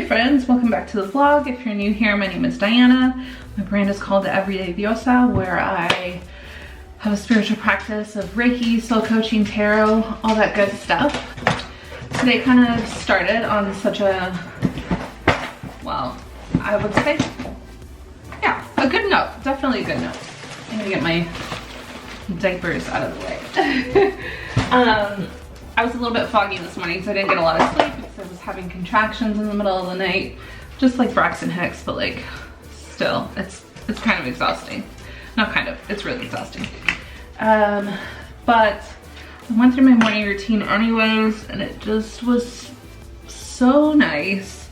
Friends, welcome back to the vlog. If you're new here, my name is Diana. My brand is called The Everyday Diosa, where I have a spiritual practice of Reiki, soul coaching, tarot, all that good stuff. Today kind of started on such a, well, I would say, yeah, a good note. Definitely a good note. I'm gonna get my diapers out of the way. I was a little bit foggy this morning, so I didn't get a lot of sleep because I was having contractions in the middle of the night, just like Braxton Hicks, but like still, it's kind of exhausting. Not kind of, it's really exhausting. But I went through my morning routine anyways, and it just was so nice.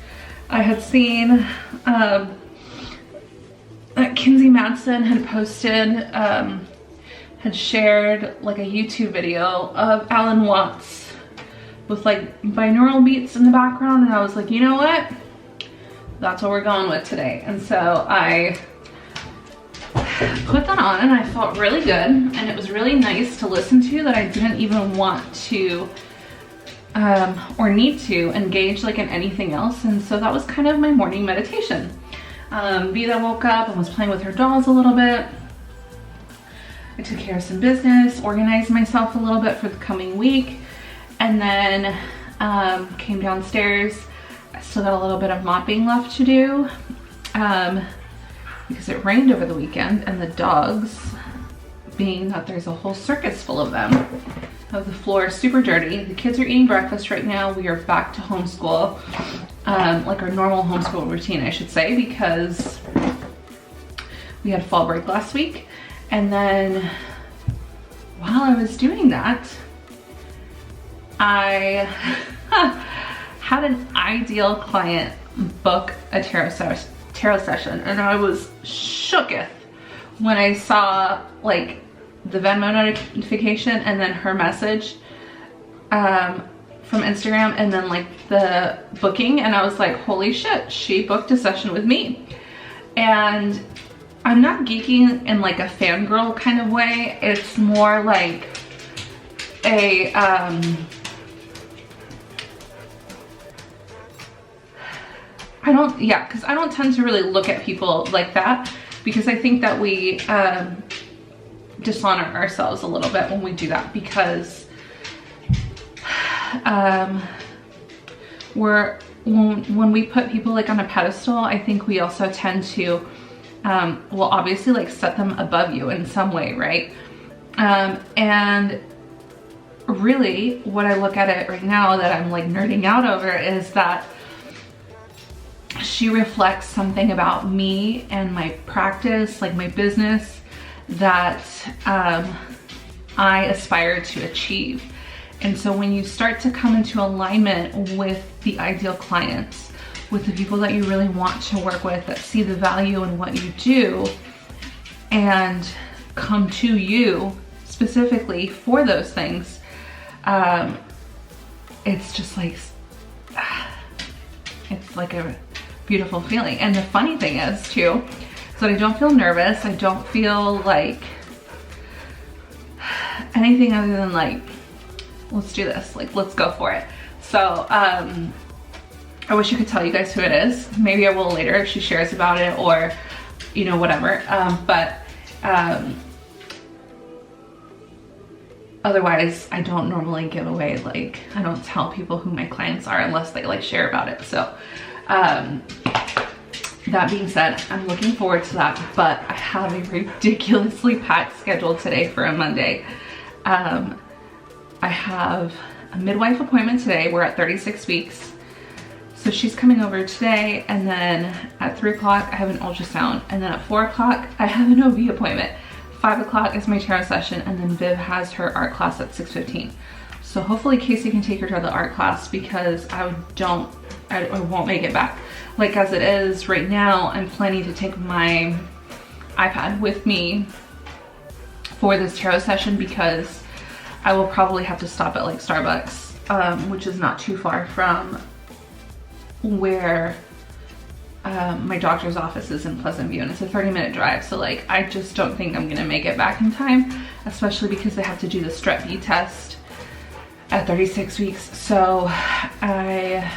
I had seen that Kinsey Madsen had posted, had shared like a YouTube video of Alan Watts with like binaural beats in the background, and I was like, you know what? That's what we're going with today. And so I put that on and I felt really good, and it was really nice to listen to, that I didn't even want to or need to engage like in anything else. And so that was kind of my morning meditation. Vida woke up and was playing with her dolls a little bit. I took care of some business, organized myself a little bit for the coming week, and then came downstairs. I still got a little bit of mopping left to do because it rained over the weekend, and the dogs, being that there's a whole circus full of them, have the floor super dirty. The kids are eating breakfast right now. We are back to homeschool, like our normal homeschool routine, I should say, because we had fall break last week. And then while I was doing that, I had an ideal client book a tarot session, and I was shooketh when I saw like the Venmo notification and then her message from Instagram, and then like the booking, and I was like, holy shit, she booked a session with me. And I'm not geeking in like a fangirl kind of way. It's more like a, because I don't tend to really look at people like that, because I think that we dishonor ourselves a little bit when we do that, because when we put people like on a pedestal, I think we also tend to well, obviously like set them above you in some way, right? And really what I look at it right now that I'm like nerding out over is that she reflects something about me and my practice, like my business, that I aspire to achieve. And so when you start to come into alignment with the ideal clients, with the people that you really want to work with, that see the value in what you do and come to you specifically for those things, it's just like, it's like a beautiful feeling. And the funny thing is too, so I don't feel nervous. I don't feel like anything other than like, let's do this, like, let's go for it. So, I wish I could tell you guys who it is. Maybe I will later if she shares about it, or, you know, whatever. Otherwise, I don't normally give away, like, I don't tell people who my clients are unless they like share about it. So, that being said, I'm looking forward to that, but I have a ridiculously packed schedule today for a Monday. I have a midwife appointment today. We're at 36 weeks. So she's coming over today, and then at 3 o'clock I have an ultrasound, and then at 4 o'clock I have an OB appointment. 5 o'clock is my tarot session, and then Viv has her art class at 6:15. So hopefully Casey can take her to the art class, because I won't make it back. Like as it is right now, I'm planning to take my iPad with me for this tarot session, because I will probably have to stop at like Starbucks, which is not too far from where my doctor's office is in Pleasant View and it's a 30-minute drive. So like, I just don't think I'm gonna make it back in time, especially because they have to do the strep B test at 36 weeks. So I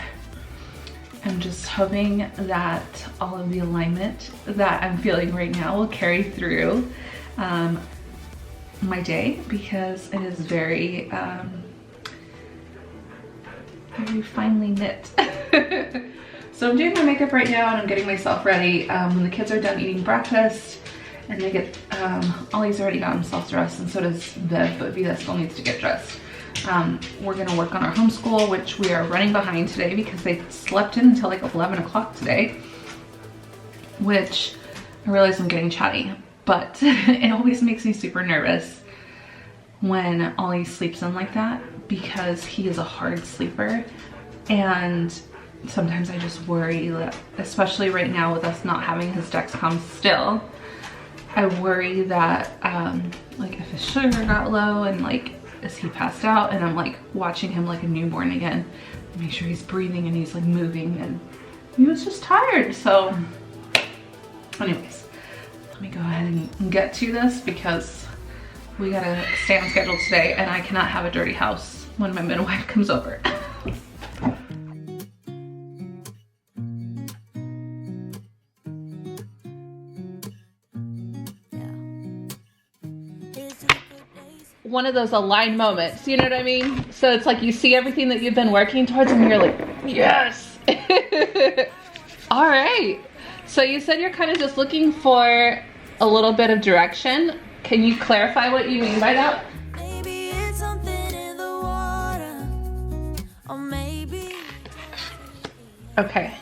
am just hoping that all of the alignment that I'm feeling right now will carry through my day, because it is very, very finely knit. So I'm doing my makeup right now and I'm getting myself ready. When the kids are done eating breakfast and they get, Ollie's already got himself dressed and so does Viv, but Vida still needs to get dressed. We're gonna work on our homeschool, which we are running behind today because they slept in until like 11 o'clock today, which I realize I'm getting chatty, but it always makes me super nervous when Ollie sleeps in like that because he is a hard sleeper. And sometimes I just worry that, especially right now with us not having his Dexcom still, I worry that like if his sugar got low and like, is he passed out, and I'm like watching him like a newborn again, make sure he's breathing and he's like moving, and he was just tired. So anyways, let me go ahead and get to this because we gotta stay on schedule today and I cannot have a dirty house when my midwife comes over. One of those aligned moments, you know what I mean? So it's like you see everything that you've been working towards and you're like, yes. All right. So you said you're kind of just looking for a little bit of direction. Can you clarify what you mean by that? Maybe it's something in the water, or maybe. Okay.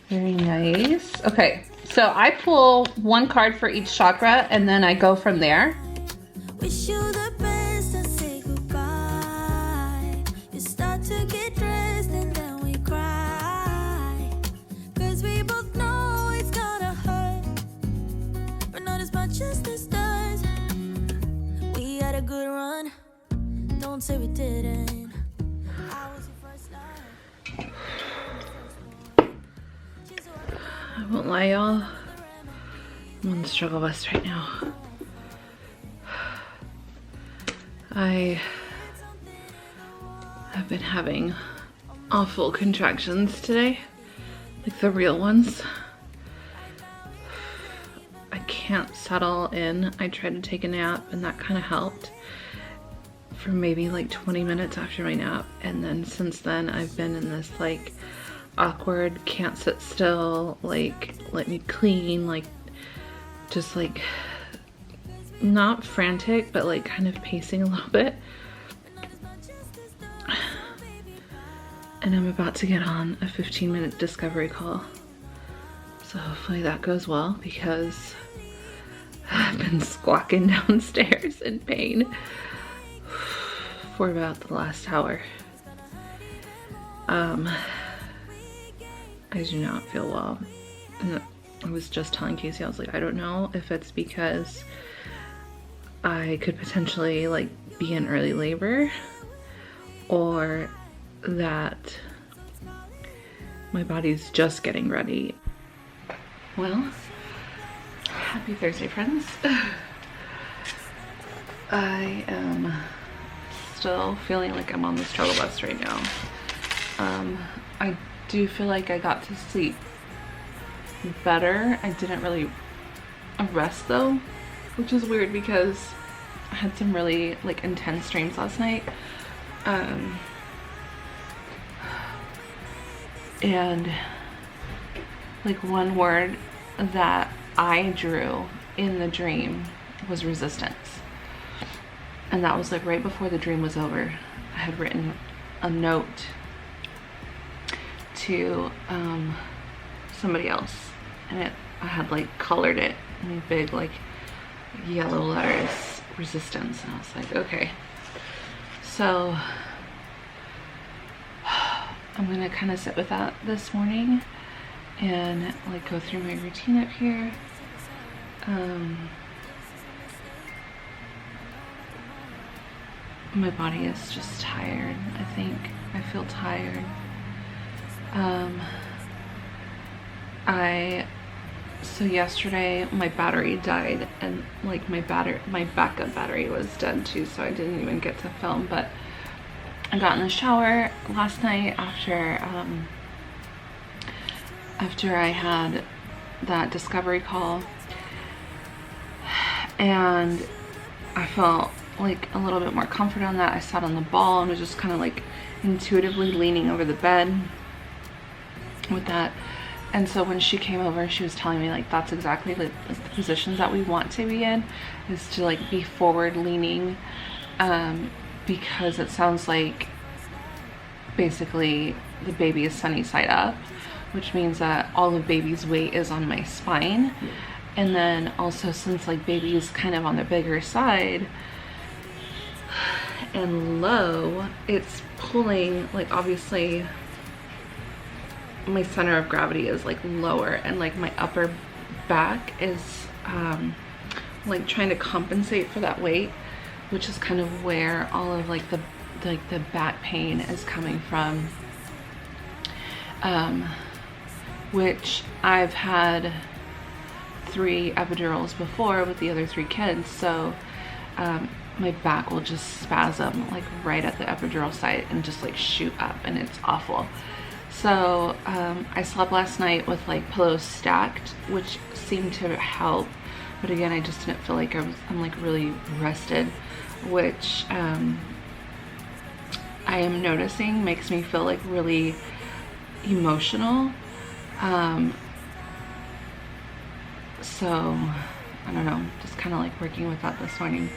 Very nice. Okay. So I pull one card for each chakra and then I go from there. Wish you the best and say goodbye. You start to get dressed and then we cry. Cause we both know it's gonna hurt, but not as much as this does. We had a good run, don't say we didn't. I was your first love. I won't lie, y'all. I'm on the struggle bus right now. I have been having awful contractions today, like the real ones. I can't settle in. I tried to take a nap and that kind of helped for maybe like 20 minutes after my nap, and then since then I've been in this like awkward, can't sit still, like let me clean, like just like not frantic but like kind of pacing a little bit. And I'm about to get on a 15-minute discovery call, so hopefully that goes well because I've been squawking downstairs in pain for about the last hour. I do not feel well. And I was just telling Casey, I was like, I don't know if it's because I could potentially like be in early labor or that my body's just getting ready. Well, happy Thursday, friends. I am still feeling like I'm on the struggle bus right now. I do feel like I got to sleep better. I didn't really rest though, which is weird because I had some really like intense dreams last night. And like one word that I drew in the dream was resistance. And that was like right before the dream was over. I had written a note to somebody else, and I had like colored it in big like yellow letters, resistance, and I was like, okay, so I'm gonna kind of sit with that this morning and like go through my routine up here. my body is just tired. I think I feel tired. So yesterday my battery died, and like my backup battery was dead too, so I didn't even get to film. But I got in the shower last night after I had that discovery call, and I felt like a little bit more comfort on that. I sat on the ball and was just kind of like intuitively leaning over the bed with that. And so when she came over, she was telling me like that's exactly like the positions that we want to be in, is to like be forward leaning, because it sounds like basically the baby is sunny side up, which means that all of baby's weight is on my spine. And then also, since like baby is kind of on the bigger side and low, it's pulling, like obviously my center of gravity is like lower, and like my upper back is like trying to compensate for that weight, which is kind of where all of like the back pain is coming from, which I've had 3 epidurals before with the other 3 kids, so my back will just spasm like right at the epidural site and just like shoot up, and it's awful. So I slept last night with like pillows stacked, which seemed to help, but again I just didn't feel like I'm like really rested, which I am noticing makes me feel like really emotional. So I don't know, just kind of like working with that this morning.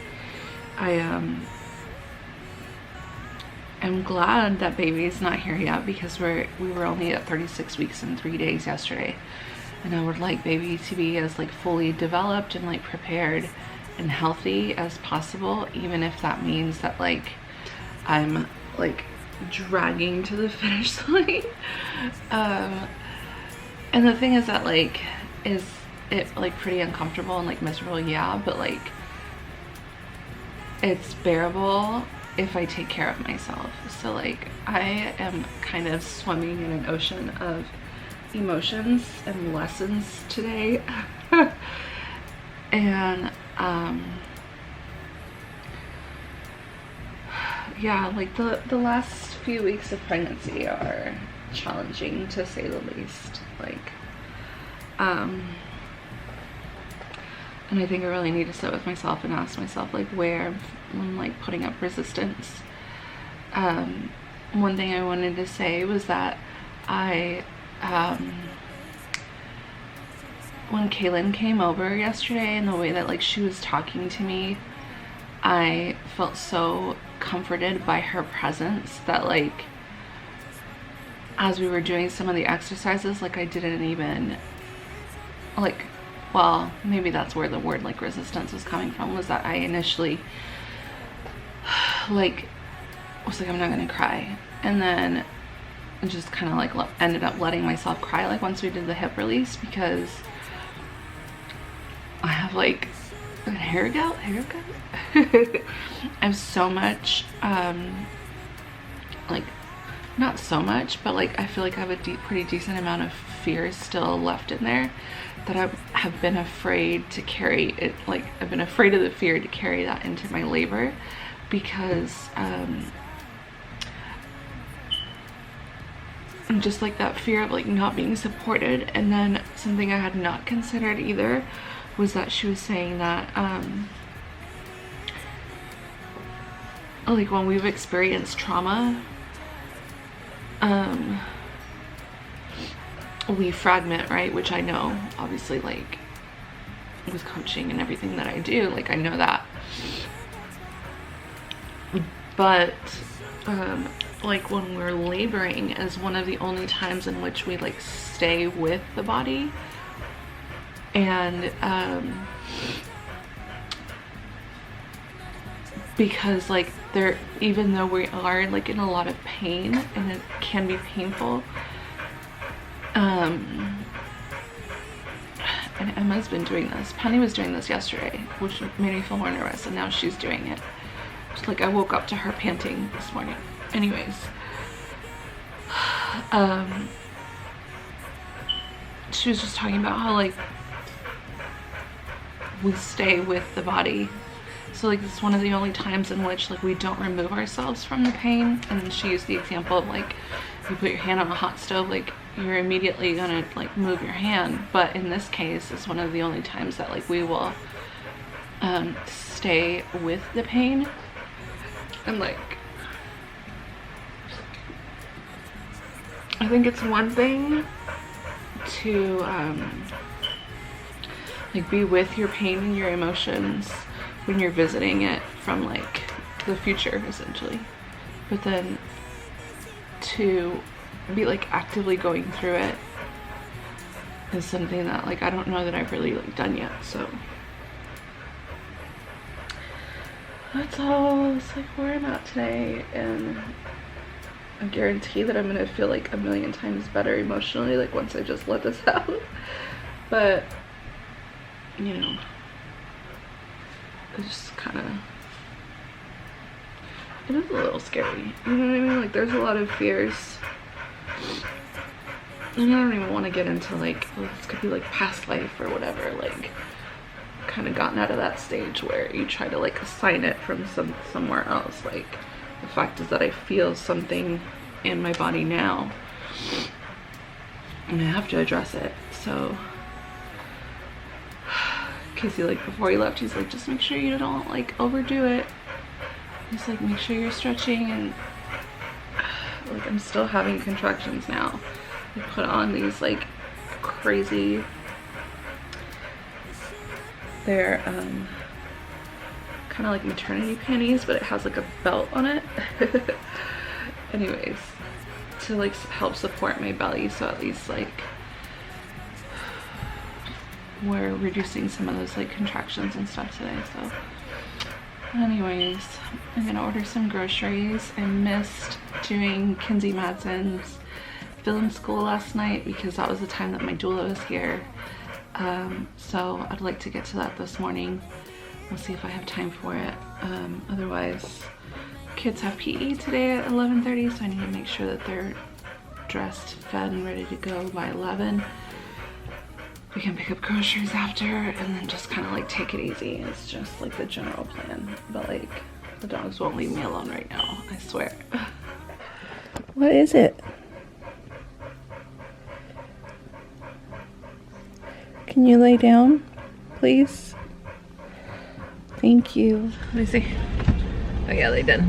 I'm glad that baby's not here yet, because we were only at 36 weeks and 3 days yesterday, and I would like baby to be as like fully developed and like prepared and healthy as possible, even if that means that like I'm like dragging to the finish line. And the thing is that like, is it like pretty uncomfortable and like miserable? Yeah, but like it's bearable if I take care of myself. So like I am kind of swimming in an ocean of emotions and lessons today. And yeah, like the last few weeks of pregnancy are challenging, to say the least. Like and I think I really need to sit with myself and ask myself like where I'm like putting up resistance. One thing I wanted to say was that when Kaylin came over yesterday, and the way that like she was talking to me, I felt so comforted by her presence that like as we were doing some of the exercises, like I didn't even like, well, maybe that's where the word like resistance was coming from, was that I initially like was like, I'm not gonna cry, and then just kind of like ended up letting myself cry like once we did the hip release, because I have like a hair gout. I have so much like, not so much, but like I feel like I have a pretty decent amount of fear still left in there, that I have been afraid to carry it. Like I've been afraid of the fear to carry that into my labor, because just like that fear of like not being supported. And then something I had not considered either was that she was saying that like when we've experienced trauma, we fragment, right? Which I know, obviously, like with coaching and everything that I do, like I know that. But like when we're laboring is one of the only times in which we like stay with the body. And because like there, even though we are like in a lot of pain and it can be painful, and Emma's been doing this, Penny was doing this yesterday, which made me feel more nervous, and now she's doing it. like I woke up to her panting this morning. Anyways, she was just talking about how like we stay with the body. So like this is one of the only times in which like we don't remove ourselves from the pain. And she used the example of like you put your hand on a hot stove, like you're immediately gonna like move your hand. But in this case, it's one of the only times that like we will stay with the pain. And like I think it's one thing to like be with your pain and your emotions when you're visiting it from like the future essentially, but then to be like actively going through it is something that like I don't know that I've really like done yet. So that's all. It's like where I'm at today, and I guarantee that I'm gonna feel like a million times better emotionally like once I just let this out. But you know, it's just kind of, it is a little scary, you know what I mean? Like there's a lot of fears, and I don't even want to get into like, well, this could be like past life or whatever. Like kind of gotten out of that stage where you try to like assign it from somewhere else. Like the fact is that I feel something in my body now and I have to address it. So Casey, like before he left, he's like, just make sure you don't like overdo it. He's like, make sure you're stretching. And like I'm still having contractions now. I put on these like crazy, they're kind of like maternity panties, but it has like a belt on it. Anyways, to like help support my belly, so at least like we're reducing some of those like contractions and stuff today. So anyways, I'm gonna order some groceries. I missed doing Kinsey Madsen's fill-in school last night because that was the time that my doula was here. So I'd like to get to that this morning. We'll see if I have time for it. Otherwise, kids have PE today at 11:30, so I need to make sure that they're dressed, fed, and ready to go by 11. We can pick up groceries after and then just kind of like take it easy. It's just like the general plan. But like the dogs won't leave me alone right now, I swear. What is it? Can you lay down, please? Thank you. Let me see. Oh yeah, they did.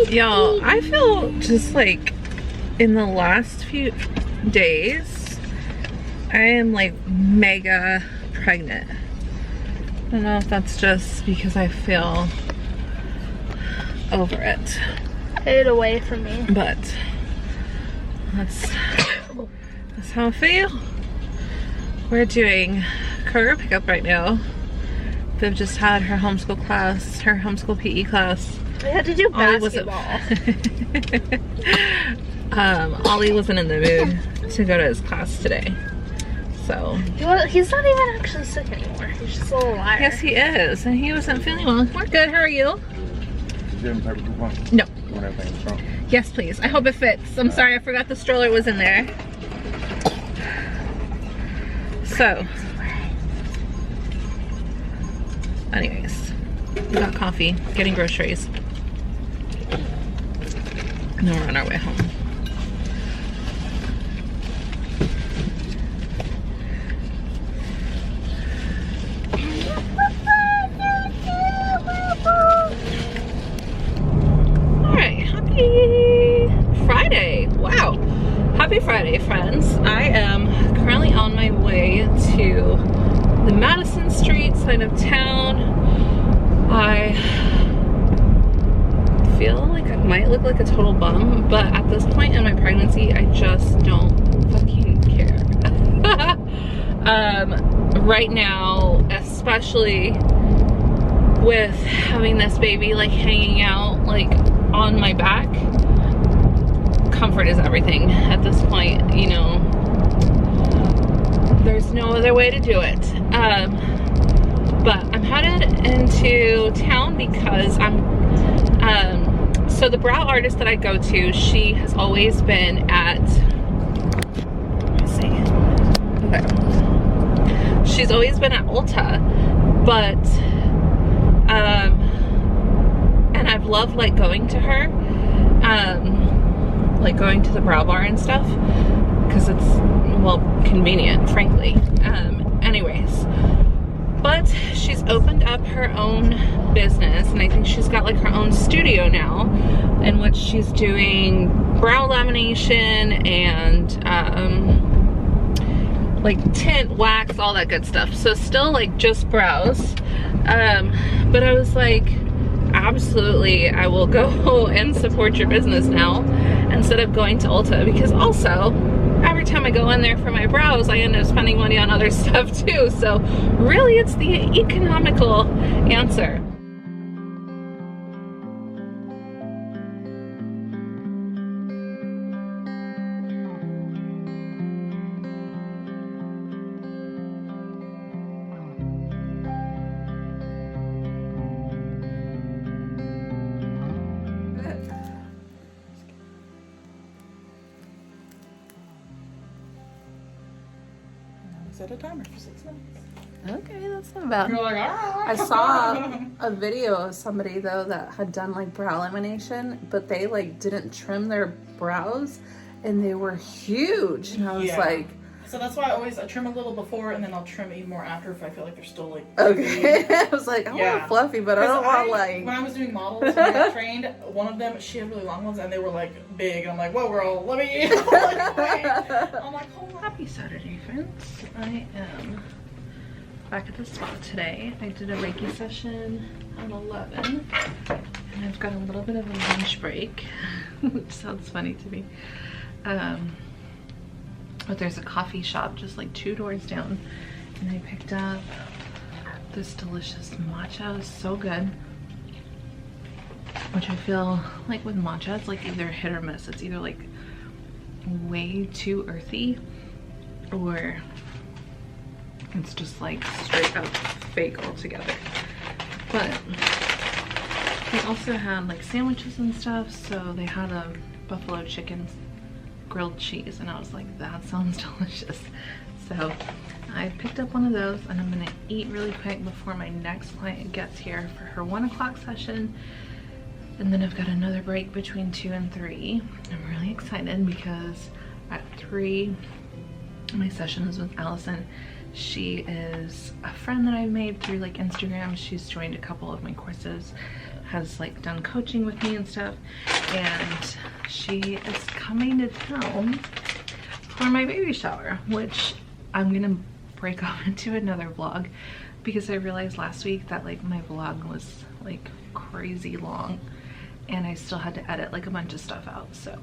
Y'all, I feel just like in the last few days, I am like mega pregnant. I don't know if that's just because I feel over it. Get it away from me. But that's how I feel. We're doing career pickup right now. Viv just had her homeschool class, her homeschool PE class. I had to do basketball. Ollie wasn't in the mood to go to his class today. So he's not even actually sick anymore. He's just a little liar. Yes, he is, and he wasn't feeling well. We're good. How are you? No. Yes, please. I hope it fits. I'm sorry, I forgot the stroller was in there. So, anyways, we got coffee, getting groceries, and then we're on our way home. Friday. Wow. Happy Friday, friends. I am currently on my way to the Madison Street side of town. I feel like I might look like a total bum, but at this point in my pregnancy, I just don't fucking care. Right now, especially with having this baby like hanging out like on my back, comfort is everything at this point, you know. There's no other way to do it. But I'm headed into town because so the brow artist that I go to, she has always been at, let's see, okay. She's always been at Ulta, but, and I've loved like going to her, like going to the brow bar and stuff, because it's, well, convenient, frankly. Anyways, but she's opened up her own business, and I think she's got like her own studio now in which she's doing brow lamination and like tint, wax, all that good stuff. So still like just brows, but I was like, absolutely, I will go and support your business now instead of going to Ulta, because also every time I go in there for my brows, I end up spending money on other stuff too. So really, it's the economical answer. Set a timer for 6 minutes. Okay, that's not bad. You're like, alright. I saw a video of somebody though that had done like brow lamination, but they like didn't trim their brows and they were huge. And I was like, so that's why I trim a little before and then I'll trim even more after if I feel like they're still like okay. I was like, I want fluffy, but I don't want like. When I was doing models and I got trained, one of them, she had really long ones and they were like big. And I'm like, whoa girl, let me I'm like, wait. I'm like, hold on. Happy Saturday, friends. I am back at the spa today. I did a Reiki session at 11 and I've got a little bit of a lunch break, which sounds funny to me. But there's a coffee shop just like 2 doors down, and I picked up this delicious matcha. It's so good, which I feel like with matcha, it's like either hit or miss. It's either like way too earthy or it's just like straight up fake altogether. But they also had like sandwiches and stuff, so they had a buffalo chicken grilled cheese, and I was like, that sounds delicious. So I picked up one of those, and I'm gonna eat really quick before my next client gets here for her 1 o'clock session. And then I've got another break between 2 and 3. I'm really excited because at 3 my session is with Allison. She is a friend that I made through like Instagram. She's joined a couple of my courses, has like done coaching with me and stuff, and she is coming to town for my baby shower, which I'm gonna break off into another vlog because I realized last week that like my vlog was like crazy long and I still had to edit like a bunch of stuff out. So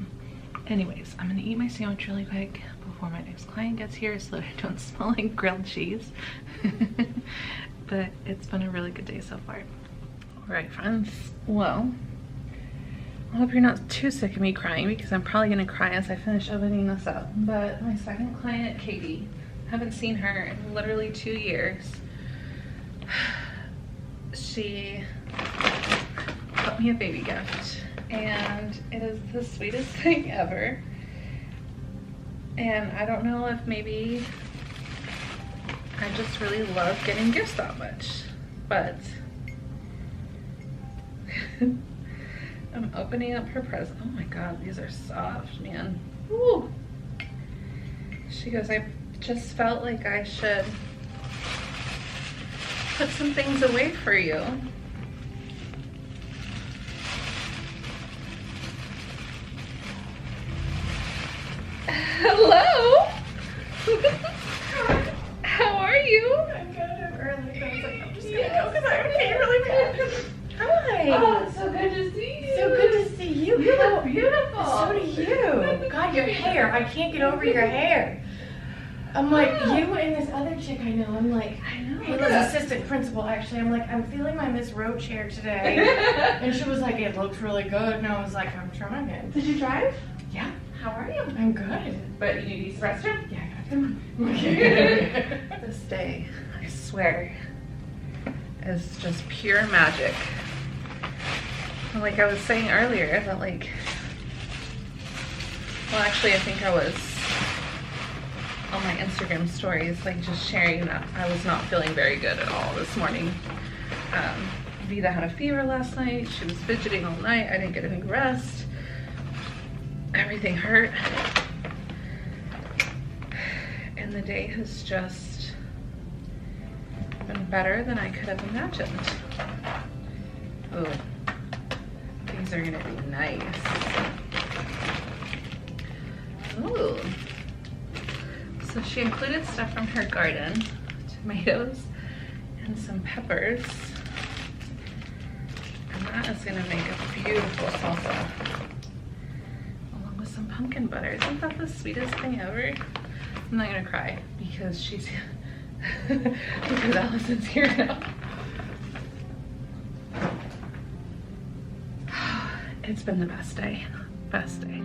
anyways, I'm gonna eat my sandwich really quick before my next client gets here so that I don't smell like grilled cheese. But it's been a really good day so far. All right, friends, well, I hope you're not too sick of me crying because I'm probably gonna cry as I finish opening this up. But my second client, Katie, haven't seen her in literally 2 years. She got me a baby gift, and it is the sweetest thing ever. And I don't know if maybe I just really love getting gifts that much, but I'm opening up her present. Oh my god, these are soft, man. Woo. She goes, I just felt like I should put some things away for you. Hello. How are you? I'm good. I'm early. I was like, I'm just gonna go because I pee really bad. Hi. Oh, it's so good to see you. So good to see you. You look beautiful. So do you. God, your hair. I can't get over your hair. I'm like, you and this other chick I know, I'm like, Kayla's assistant principal, actually. I'm like, I'm feeling my Miss Roach hair today. And she was like, it looks really good. And I was like, I'm trying it. Did you drive? Yeah. How are you? I'm good. But you need to use the restroom? Yeah, I gotta come on. This day, I swear, is just pure magic. Like I was saying earlier, that like, well actually I think I was on my Instagram stories, like just sharing that I was not feeling very good at all this morning. Vida had a fever last night. She was fidgeting all night. I didn't get any rest. Everything hurt. And the day has just been better than I could have imagined. Oh, these are gonna be nice. Ooh. So she included stuff from her garden, tomatoes and some peppers. And that is gonna make a beautiful salsa, along with some pumpkin butter. Isn't that the sweetest thing ever? I'm not gonna cry because she's, because Allison's here now. It's been the best day, best day.